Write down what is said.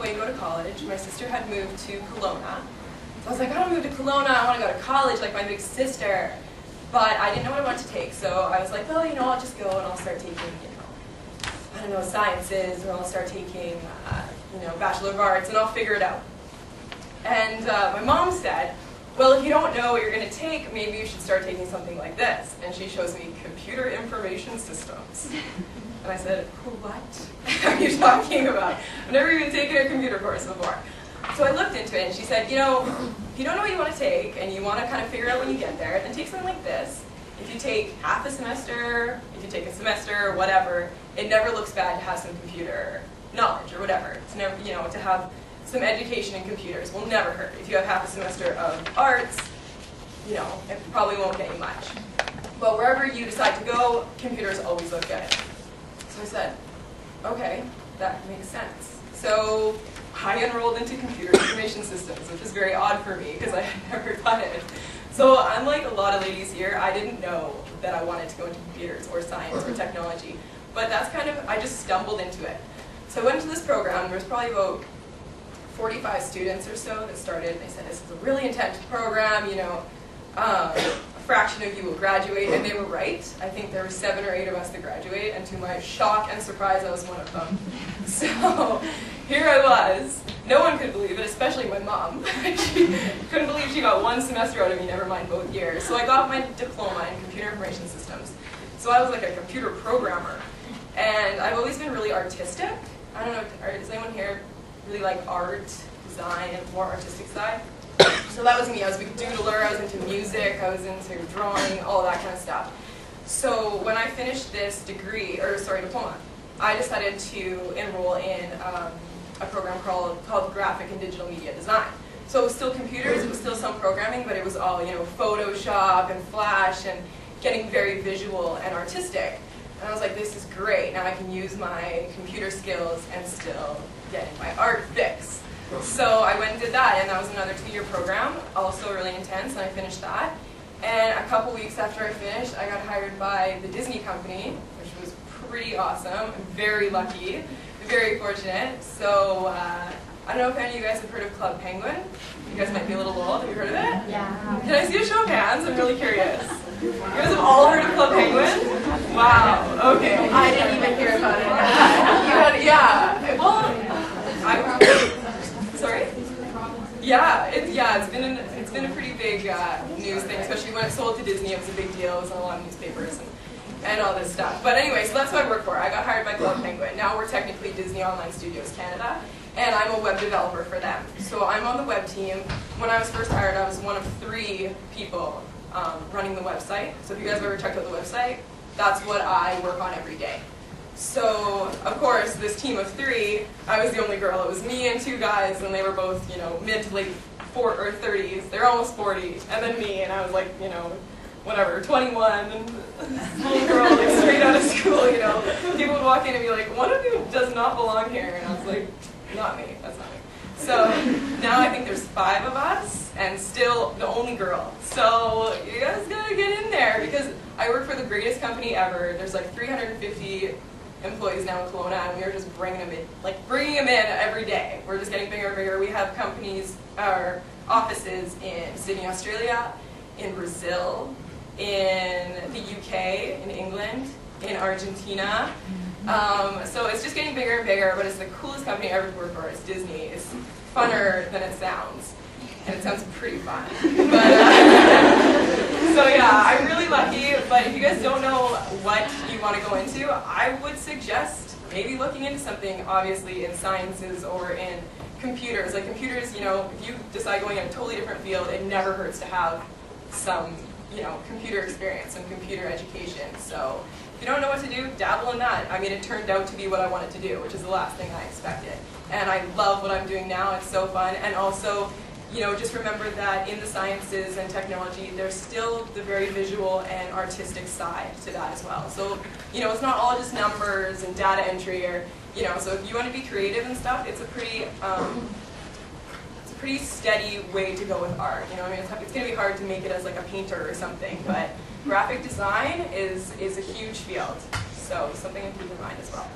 Way to go to college. My sister had moved to Kelowna. So I was like, I don't move to Kelowna, I want to go to college like my big sister. But I didn't know what I wanted to take, so I was like, well, I'll just go and I'll start taking, I don't know, sciences, or I'll start taking, Bachelor of Arts, and I'll figure it out. And my mom said, well, if you don't know what you're going to take, maybe you should start taking something like this. And she shows me computer information systems. And I said, what are you talking about? I've never even taken a computer course before. So I looked into it, and she said, if you don't know what you want to take, and you want to kind of figure out when you get there, then take something like this. If you take half a semester, if you take a semester, or whatever, it never looks bad to have some computer knowledge or whatever. It's never, to have some education in computers will never hurt. If you have half a semester of arts, it probably won't get you much. But wherever you decide to go, computers always look good. So I said, okay, that makes sense. So I enrolled into computer information systems, which is very odd for me because I had never done it. So unlike a lot of ladies here, I didn't know that I wanted to go into computers or science or technology. But that's I just stumbled into it. So I went into this program. There was probably about 45 students or so that started. They said, this is a really intense program, a fraction of you will graduate, and they were right. I think there were 7 or 8 of us that graduate, and to my shock and surprise, I was one of them. So here I was. No one could believe it, especially my mom. She couldn't believe she got 1 semester out of me, never mind both years. So I got my diploma in computer information systems. So I was like a computer programmer. And I've always been really artistic. I don't know, does anyone here really like art, design, more artistic side? So that was me. I was a big doodler, I was into music, I was into drawing, all that kind of stuff. So when I finished this diploma, I decided to enroll in a program called Graphic and Digital Media Design. So it was still computers, it was still some programming, but it was all Photoshop and Flash and getting very visual and artistic. And I was like, this is great. Now I can use my computer skills and still get my art fix. So I went and did that, and that was another 2-year program, also really intense, and I finished that. And a couple weeks after I finished, I got hired by the Disney company, which was pretty awesome. I'm very lucky, very fortunate. So I don't know if any of you guys have heard of Club Penguin. You guys might be a little old. Have you heard of it? Yeah. Can I see a show of hands? I'm really curious. You guys have all heard of Club Penguin? Wow. Okay. I didn't even hear about it. Yeah. Well, sorry. Yeah. It's been a pretty big news thing, especially when it sold to Disney. It was a big deal. It was on a lot of newspapers and all this stuff. But anyway, so that's what I work for. I got hired by Club Penguin. Now we're technically Disney Online Studios Canada, and I'm a web developer for them. So I'm on the web team. When I was first hired, I was one of 3 people running the website. So if you guys have ever checked out the website, that's what I work on every day. So, of course, this team of 3, I was the only girl. It was me and 2 guys, and they were both, mid to late 30s. They're almost 40, and then me, and I was like, whatever, 21, and this little girl, like, straight out of school, People would walk in and be like, one of you does not belong here, and I was like, not me, that's not me. So now I think there's 5 of us, and still the only girl. So you guys gotta get in there, because I work for the greatest company ever. There's like 350 employees now in Kelowna, and we are just bringing them in every day. We're just getting bigger and bigger. We have our offices in Sydney, Australia, in Brazil, in the UK, in England, in Argentina. So it's just getting bigger and bigger, but it's the coolest company I ever worked for. It's Disney. It's funner than it sounds, and it sounds pretty fun. But, so yeah, I'm really lucky, but if you guys don't know what you want to go into, I would suggest maybe looking into something, obviously, in sciences or in computers. Like computers, if you decide going in a totally different field, it never hurts to have some, computer experience and computer education. So if you don't know what to do, dabble in that. I mean, it turned out to be what I wanted to do, which is the last thing I expected. And I love what I'm doing now. It's so fun. And also, just remember that in the sciences and technology, there's still the very visual and artistic side to that as well. So, it's not all just numbers and data entry, or, so if you want to be creative and stuff, it's a pretty steady way to go with art. It's going to be hard to make it as like a painter or something, but graphic design is a huge field. So something to keep in mind as well.